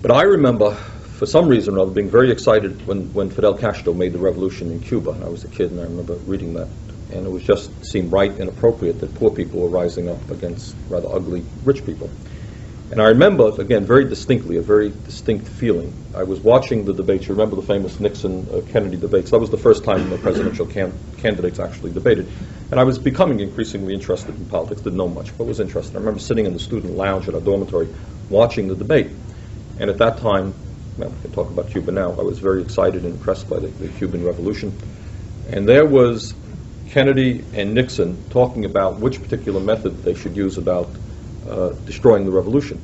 But I remember, for some reason or other, being very excited when Fidel Castro made the revolution in Cuba. And I was a kid, and I remember reading that. And it was just seemed right and appropriate that poor people were rising up against rather ugly rich people. And I remember, again, very distinctly, a very distinct feeling. I was watching the debates. You remember the famous Nixon-Kennedy debates. That was the first time the presidential candidates actually debated. And I was becoming increasingly interested in politics. Didn't know much, but was interested. I remember sitting in the student lounge at our dormitory watching the debate. And at that time, well, we can talk about Cuba now, I was very excited and impressed by the Cuban Revolution. And there was Kennedy and Nixon talking about which particular method they should use about destroying the revolution.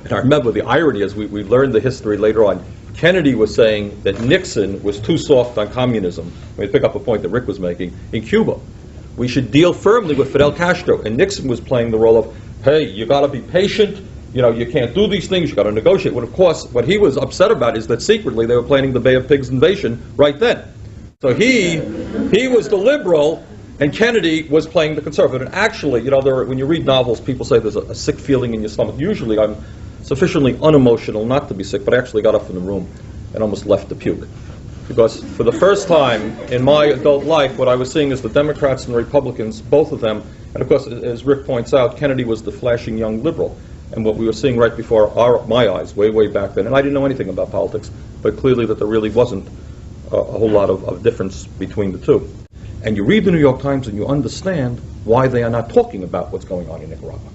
And I remember the irony, as we learned the history later on, Kennedy was saying that Nixon was too soft on communism. Let me pick up a point that Rick was making. In Cuba, we should deal firmly with Fidel Castro. And Nixon was playing the role of, hey, you got to be patient. You know, you can't do these things. You got to negotiate. Well, of course, what he was upset about is that secretly they were planning the Bay of Pigs invasion right then. So he was the liberal, and Kennedy was playing the conservative. And actually, you know, when you read novels, people say there's a sick feeling in your stomach. Usually I'm sufficiently unemotional not to be sick, but I actually got up from the room and almost left to puke. Because for the first time in my adult life, what I was seeing is the Democrats and the Republicans, both of them, and of course, as Rick points out, Kennedy was the flashing young liberal. And what we were seeing right before my eyes, way, way back then, and I didn't know anything about politics, but clearly that there really wasn't a whole lot of difference between the two. And you read the New York Times and you understand why they are not talking about what's going on in Nicaragua.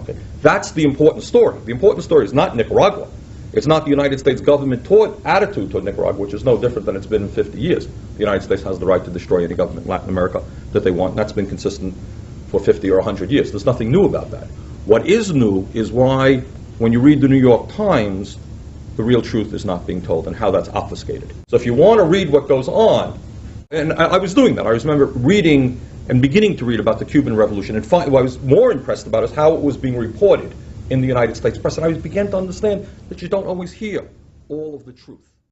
Okay, that's the important story. The important story is not Nicaragua. It's not the United States government attitude toward Nicaragua, which is no different than it's been in 50 years. The United States has the right to destroy any government in Latin America that they want, and that's been consistent for 50 or 100 years. There's nothing new about that. What is new is why, when you read the New York Times, the real truth is not being told and how that's obfuscated. So if you want to read what goes on, and I was doing that. I remember reading and beginning to read about the Cuban Revolution, and what I was more impressed about is how it was being reported in the United States press. And I began to understand that you don't always hear all of the truth.